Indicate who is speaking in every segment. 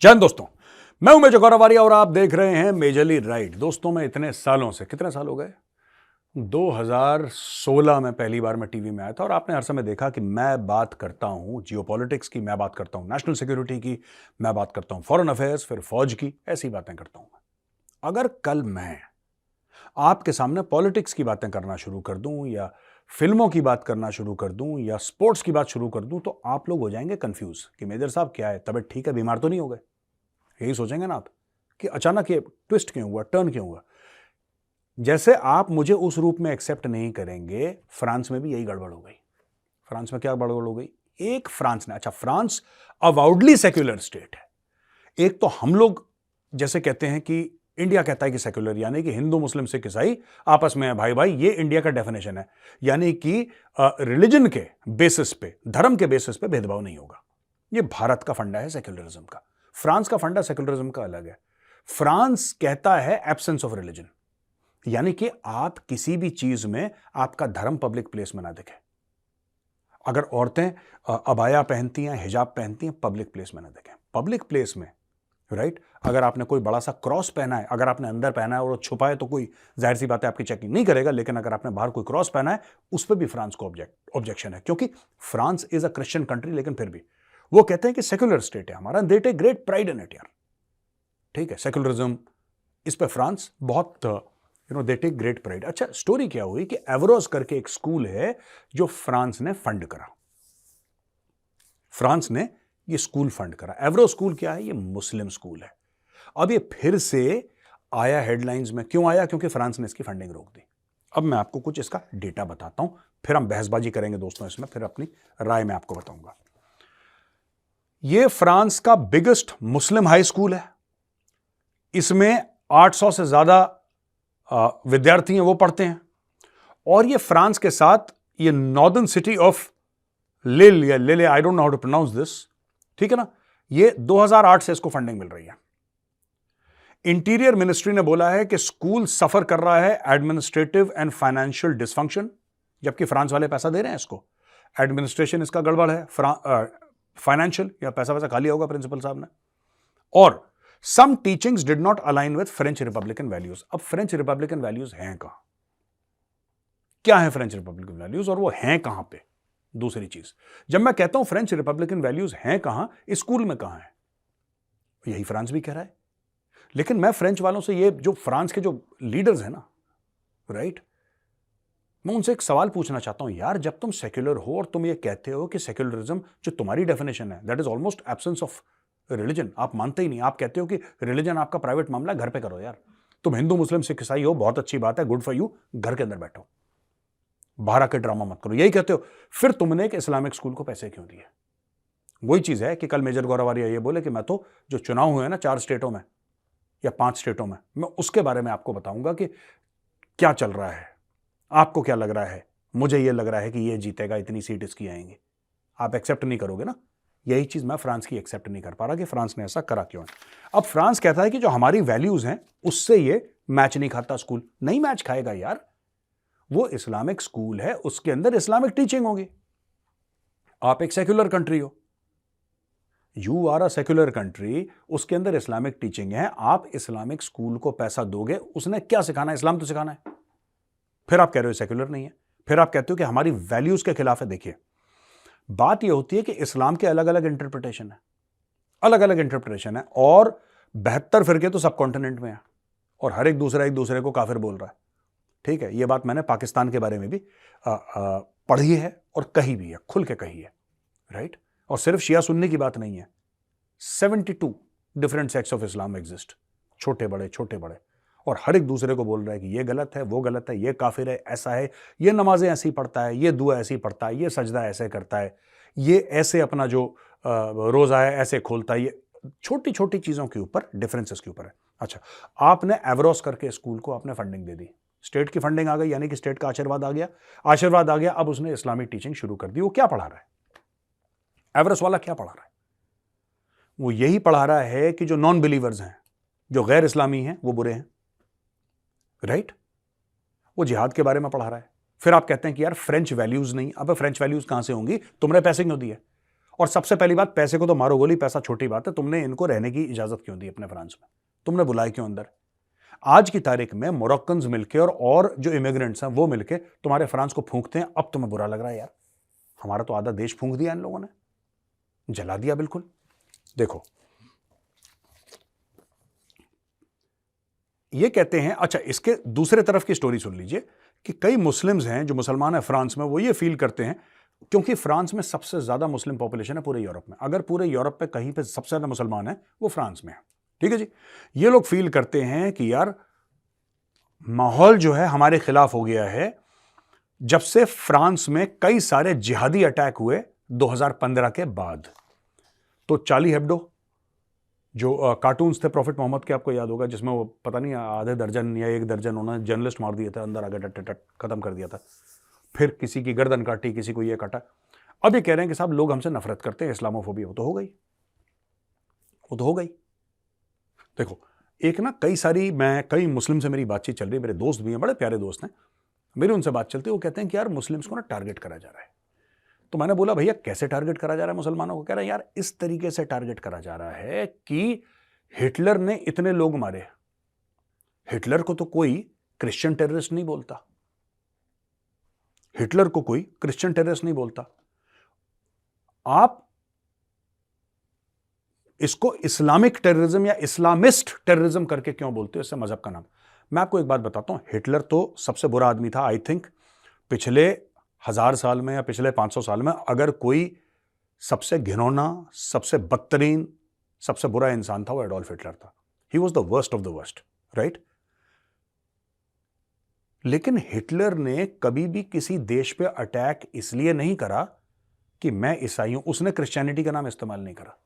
Speaker 1: जय हिंद दोस्तों, मैं हूं मेजर गौरव आर्य और आप देख रहे हैं मेजरली राइट। दोस्तों, मैं इतने सालों से, कितने साल हो गए, 2016 में पहली बार मैं टीवी में आया था और आपने हर समय देखा कि मैं बात करता हूं जियोपॉलिटिक्स की, मैं बात करता हूं नेशनल सिक्योरिटी की, मैं बात करता हूं फॉरेन अफेयर्स, फिर फौज की, ऐसी बातें करता हूं। अगर कल मैं आपके सामने पॉलिटिक्स की बातें करना शुरू कर दूं या फिल्मों की बात करना शुरू कर दूं या स्पोर्ट्स की बात शुरू कर दूं तो आप लोग हो जाएंगे कंफ्यूज कि मेजर साहब क्या है, तबीयत ठीक है, बीमार तो नहीं हो गए। यही सोचेंगे ना आप कि अचानक ये ट्विस्ट क्यों हुआ, टर्न क्यों हुआ। जैसे आप मुझे उस रूप में एक्सेप्ट नहीं करेंगे, फ्रांस में भी यही गड़बड़ हो गई। फ्रांस में क्या गड़बड़ हो गई? एक फ्रांस ने, अच्छा फ्रांस अवाउडली सेक्युलर स्टेट है। एक तो हम लोग जैसे कहते हैं कि इंडिया कहता है कि सेक्युलर, यानी कि हिंदू मुस्लिम सिख ईसाई आपस में है भाई भाई, ये इंडिया का डेफिनेशन है। यानी कि रिलीजन के बेसिस पे, धर्म के बेसिस पे भेदभाव नहीं होगा। ये भारत का फंडा है सेक्युलरिज्म का। फ्रांस का फंडा सेक्युलरिज्म का अलग है। फ्रांस कहता है एब्सेंस ऑफ रिलीजन, यानी कि आप किसी भी चीज में आपका धर्म पब्लिक प्लेस में ना दिखे। अगर औरतें अबाया पहनती हैं, हिजाब पहनती हैं, पब्लिक प्लेस में ना दिखें। पब्लिक प्लेस में, राइट, अगर आपने कोई बड़ा सा क्रॉस पहना है, अगर आपने अंदर पहना है और वो छुपा है तो कोई जाहिर सी बात है आपकी चेकिंग नहीं करेगा, लेकिन अगर आपने बाहर कोई क्रॉस पहना है उस पर भी फ्रांस को ऑब्जेक्शन है, क्योंकि France is a Christian country. लेकिन फिर भी वो कहते हैं कि सेक्युलर स्टेट है हमारा, they take great pride in it यार। ठीक है, सेक्युलरिज्म, इस पे फ्रांस बहुत दे टेक ग्रेट प्राइड। अच्छा, स्टोरी क्या हुई कि एवरोस करके एक स्कूल है जो फ्रांस ने फंड करा। फ्रांस ने ये स्कूल फंड करा। एवरो स्कूल क्या है? ये मुस्लिम स्कूल है। अब ये फिर से आया हेडलाइंस में, क्यों आया? क्योंकि फ्रांस ने इसकी फंडिंग रोक दी। अब मैं आपको कुछ इसका डेटा बताता हूं, फिर हम बहसबाजी करेंगे दोस्तों इसमें, फिर अपनी राय में आपको बताऊंगा। ये फ्रांस का बिगेस्ट मुस्लिम हाई स्कूल है। इसमें 800 से ज्यादा विद्यार्थी हैं, वो पढ़ते हैं। और ये फ्रांस के साथ ये नॉर्दर्न सिटी ऑफ लिल या Lille, I don't know how to pronounce this, ठीक है ना, ये 2008 से इसको फंडिंग मिल रही है। इंटीरियर मिनिस्ट्री ने बोला है कि स्कूल सफर कर रहा है एडमिनिस्ट्रेटिव एंड फाइनेंशियल डिसफंक्शन, जबकि फ्रांस वाले पैसा दे रहे हैं इसको। एडमिनिस्ट्रेशन इसका गड़बड़ है, फाइनेंशियल या पैसा वैसा खा लिया होगा प्रिंसिपल साहब ने। और some teachings did not align with French republican values. अब फ्रेंच रिपब्लिकन वैल्यूज हैं कहां? क्या है फ्रेंच रिपब्लिकन वैल्यूज और वो हैं कहां पे? दूसरी चीज, जब मैं कहता हूं फ्रेंच रिपब्लिकन वैल्यूज हैं कहां, स्कूल में कहां है? यही फ्रांस भी कह रहा है। लेकिन मैं फ्रेंच वालों से, ये जो फ्रांस के जो लीडर्स हैं ना, राइट, मैं उनसे एक सवाल पूछना चाहता हूं। यार, जब तुम सेक्युलर हो और तुम ये कहते हो कि सेक्युलरिज्म जो तुम्हारी डेफिनेशन है that is almost absence of religion, आप मानते ही नहीं। आप कहते हो कि रिलीजन आपका प्राइवेट मामला है, घर पे करो यार। तुम हिंदू मुस्लिम सिख ईसाई हो, बहुत अच्छी बात है, गुड फॉर यू, घर के अंदर बैठो, बाहर आके ड्रामा मत करो, यही कहते हो। फिर तुमने एक इस्लामिक स्कूल को पैसे क्यों दिए? वही चीज है कि कल मेजर गौरव आर्य ये बोले कि मैं तो, जो चुनाव हुए ना 4 स्टेटों में या 5 स्टेटों में, मैं उसके बारे में आपको बताऊंगा कि क्या चल रहा है। आपको क्या लग रहा है? मुझे यह लग रहा है कि ये जीतेगा, इतनी सीट इसकी आएंगी। आप एक्सेप्ट नहीं करोगे ना। यही चीज मैं फ्रांस की एक्सेप्ट नहीं कर पा रहा कि फ्रांस ने ऐसा करा क्यों है। अब फ्रांस कहता है कि जो हमारी वैल्यूज हैं उससे ये मैच नहीं खाता स्कूल। नहीं मैच खाएगा यार, वो इस्लामिक स्कूल है, उसके अंदर इस्लामिक टीचिंग होगी। आप एक सेक्युलर कंट्री हो, you are a secular country, उसके अंदर इस्लामिक टीचिंग है। आप इस्लामिक स्कूल को पैसा दोगे, उसने क्या सिखाना है? इस्लाम तो सिखाना है। फिर आप कह रहे हो सेक्युलर नहीं है, फिर आप कहते हो कि हमारी वैल्यूज के खिलाफ है। देखिए, बात यह होती है कि इस्लाम के अलग अलग इंटरप्रिटेशन है, अलग अलग इंटरप्रिटेशन है, और 72 फिरके तो सब कॉन्टिनेंट में है, और हर एक दूसरे को काफिर बोल रहा है। ठीक है, यह बात मैंने पाकिस्तान के बारे में भी पढ़ी है और कही भी है, खुल के कही है, राइट। और सिर्फ शिया सुन्नी की बात नहीं है, 72 different sects of Islam exist, छोटे बड़े छोटे बड़े, और हर एक दूसरे को बोल रहा है कि ये गलत है, वो गलत है, ये काफिर है, ऐसा है, ये नमाजें ऐसी पढ़ता है, ये दुआ ऐसी पढ़ता है, ये सजदा ऐसे करता है, ये ऐसे अपना जो रोजा है ऐसे खोलता है। ये छोटी छोटी चीजों के ऊपर, डिफरेंसेस के ऊपर है। अच्छा, आपने एवरोस करके स्कूल को आपने फंडिंग दे दी, स्टेट की फंडिंग आ गई, यानी कि स्टेट का आशीर्वाद आ गया, आशीर्वाद आ गया। अब उसने इस्लामिक टीचिंग शुरू कर दी। वो क्या पढ़ा रहा है? एवरेस्ट वाला क्या पढ़ा रहा है? वो यही पढ़ा रहा है कि जो नॉन बिलीवर्स हैं, जो गैर इस्लामी हैं, वो बुरे हैं, राइट। वो जिहाद के बारे में पढ़ा रहा है। फिर आप कहते हैं कि यार फ्रेंच वैल्यूज नहीं। अब फ्रेंच वैल्यूज कहां से होंगी? तुमने पैसे क्यों दिए? और सबसे पहली बात, पैसे को तो मारो गोली, पैसा छोटी बात है, तुमने इनको रहने की इजाजत क्यों दी अपने फ्रांस में? तुमने बुलाए क्यों अंदर? आज की तारीख में मोरक्कन्स मिलके और जो इमिग्रेंट्स हैं वो मिलके तुम्हारे फ्रांस को फूंकते हैं। अब तुम्हें बुरा लग रहा है यार, हमारा तो आधा देश फूंक दिया इन लोगों ने, जला दिया बिल्कुल। देखो, ये कहते हैं, अच्छा इसके दूसरे तरफ की स्टोरी सुन लीजिए कि कई मुस्लिम्स हैं जो मुसलमान हैं फ्रांस में, वो ये फील करते हैं, क्योंकि फ्रांस में सबसे ज्यादा मुस्लिम पॉपुलेशन है पूरे यूरोप में, अगर पूरे यूरोप में कहीं पे सबसे ज्यादा मुसलमान है वो फ्रांस में है, ठीक है जी। ये लोग फील करते हैं कि यार माहौल जो है हमारे खिलाफ हो गया है, जब से फ्रांस में कई सारे जिहादी अटैक हुए 2015 के बाद। तो चार्ली हेब्डो जो कार्टून्स थे प्रॉफिट मोहम्मद के, आपको याद होगा, जिसमें वो पता नहीं आधे दर्जन या एक दर्जन उन्होंने जर्नलिस्ट मार दिए थे, अंदर आगे टट टट खत्म कर दिया था, फिर किसी की गर्दन काटी, किसी को ये काटा। अब ये कह रहे हैं कि साहब लोग हमसे नफरत करते हैं, इस्लामोफोबी। वो तो हो गई, वो तो हो गई। देखो, एक ना कई मुस्लिम से मेरी बातचीत चल रही है, मेरे दोस्त भी हैं, बड़े प्यारे दोस्त हैं, मेरी उनसे बात चलती है, वो कहते हैं कि यार मुस्लिम्स को ना टारगेट करा जा रहा है। तो मैंने बोला भैया कैसे टारगेट करा जा रहा है मुसलमानों को? कह रहे हैं यार इस तरीके से टारगेट करा जा रहा है कि हिटलर ने इतने लोग मारे, हिटलर को तो कोई क्रिश्चियन टेररिस्ट नहीं बोलता, हिटलर को कोई क्रिश्चियन टेररिस्ट नहीं बोलता, आप इसको इस्लामिक टेररिज्म या इस्लामिस्ट टेररिज्म करके क्यों बोलते हो? इससे मजहब का नाम। मैं आपको एक बात बताता हूं, हिटलर तो सबसे बुरा आदमी था। आई थिंक पिछले 1000 साल में या पिछले 500 साल में अगर कोई सबसे घिनौना, सबसे बदतरीन, सबसे बुरा इंसान था, वो एडोल्फ हिटलर था। He was the worst of the worst, right? लेकिन हिटलर ने कभी भी किसी देश पे अटैक इसलिए नहीं करा कि मैं ईसाई हूं, उसने क्रिश्चियनिटी का नाम इस्तेमाल नहीं करा।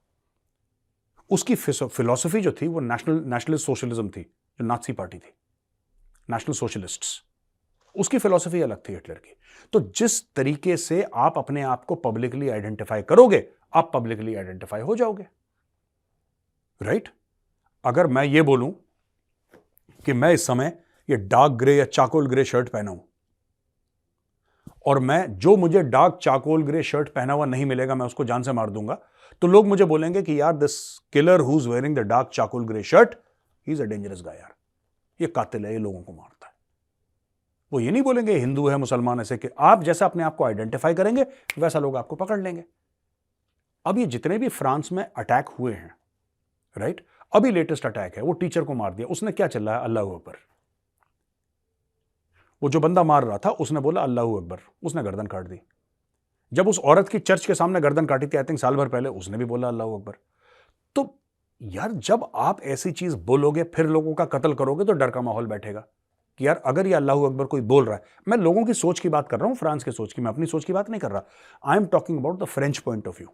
Speaker 1: उसकी फिलॉसफी जो थी वो नेशनलिस्ट सोशलिज्म थी, जो नाजी पार्टी थी, नेशनल सोशलिस्ट्स, उसकी फिलॉसफी अलग थी हिटलर की। तो जिस तरीके से आप अपने आप को पब्लिकली आइडेंटिफाई करोगे, आप पब्लिकली आइडेंटिफाई हो जाओगे, राइट? अगर मैं ये बोलूं कि मैं इस समय ये डार्क ग्रे या चाकोल ग्रे शर्ट पहना हूं, और जो मुझे डार्क चाकोल ग्रे शर्ट पहना हुआ नहीं मिलेगा, मैं उसको जान से मार दूंगा, तो लोग मुझे बोलेंगे कि यार this killer who is wearing the dark charcoal grey shirt, he is a dangerous guy, यार ये कातिल है, ये लोगों को मारता है। वो ये नहीं बोलेंगे हिंदू है, मुसलमान, ऐसे कि आप जैसा अपने आप को आइडेंटिफाई करेंगे वैसा लोग आपको पकड़ लेंगे। अब ये जितने भी फ्रांस में अटैक हुए हैं, राइट, अभी लेटेस्ट अटैक है, वो टीचर को मार दिया, उसने क्या चिल्लाया? अल्लाह अकबर। वो जो बंदा मार रहा था उसने बोला अल्लाह अकबर, उसने गर्दन काट दी। जब उस औरत की चर्च के सामने गर्दन काटी थी, आई थिंक साल भर पहले, उसने भी बोला अल्लाह अकबर। तो यार जब आप ऐसी चीज बोलोगे, फिर लोगों का कत्ल करोगे, तो डर का माहौल बैठेगा कि यार अगर ये अल्लाह अकबर कोई बोल रहा है, मैं लोगों की सोच की बात कर रहा हूं, फ्रांस की सोच की, मैं अपनी सोच की बात नहीं कर रहा, I am talking about the French point of view.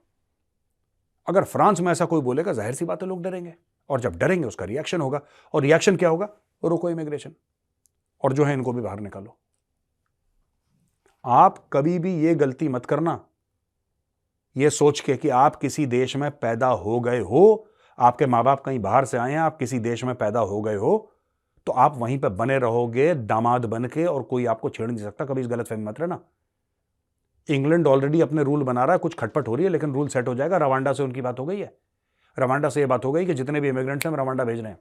Speaker 1: अगर फ्रांस में ऐसा कोई बोलेगा, जाहिर सी बात है लोग डरेंगे, और जब डरेंगे उसका रिएक्शन होगा, और रिएक्शन क्या होगा? रोको इमिग्रेशन, और जो है इनको भी बाहर निकालो। आप कभी भी ये गलती मत करना, ये सोच के कि आप किसी देश में पैदा हो गए हो, आपके माँ बाप कहीं बाहर से आए हैं, आप किसी देश में पैदा हो गए हो, तो आप वहीं पे बने रहोगे दामाद बन के, और कोई आपको छेड़ नहीं सकता। कभी इस गलतफहमी मत रहना। इंग्लैंड ऑलरेडी अपने रूल बना रहा है, कुछ खटपट हो रही है, लेकिन रूल सेट हो जाएगा। रवांडा से उनकी बात हो गई है, रवांडा से ये बात हो गई कि जितने भी इमिग्रेंट्स हैं हम रवांडा भेज रहे हैं।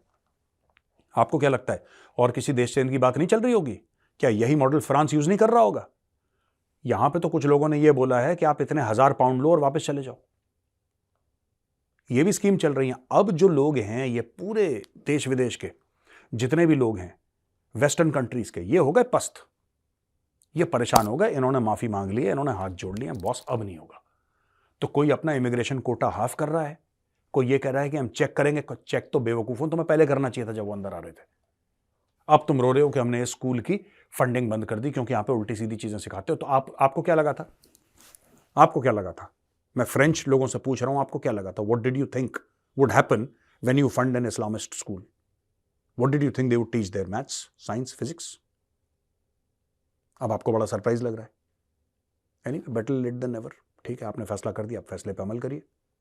Speaker 1: आपको क्या लगता है और किसी देश से इनकी बात नहीं चल रही होगी? क्या यही मॉडल फ्रांस यूज नहीं कर रहा होगा? यहां पे तो कुछ लोगों ने यह बोला है कि आप इतने 1000 पाउंड लो और वापस चले जाओ। ये भी स्कीम चल रही है। अब जो लोग हैं, ये पूरे देश विदेश के जितने भी लोग हैं, वेस्टर्न कंट्रीज के, ये हो गए पस्त, ये परेशान हो गए, इन्होंने माफी मांग ली है, इन्होंने हाथ जोड़ लिए, बॉस अब नहीं होगा। तो कोई अपना इमिग्रेशन कोटा हाफ कर रहा है, कोई ये कह रहा है कि हम चेक करेंगे। चेक तो बेवकूफों, तुम्हें पहले करना चाहिए था जब वो अंदर आ रहे थे। अब तुम रो रहे हो कि हमने इस स्कूल की फंडिंग बंद कर दी क्योंकि यहां पे उल्टी सीधी चीजें सिखाते हो। तो आपको क्या लगा था? आपको क्या लगा था? मैं फ्रेंच लोगों से पूछ रहा हूं, आपको क्या लगा था? What did you think would happen when you fund an Islamist school? What did you think they would teach their maths, science, physics? अब आपको बड़ा सरप्राइज लग रहा है। Anyway, better late than never. ठीक है, आपने फैसला कर दिया, आप फैसले पे अमल करिए।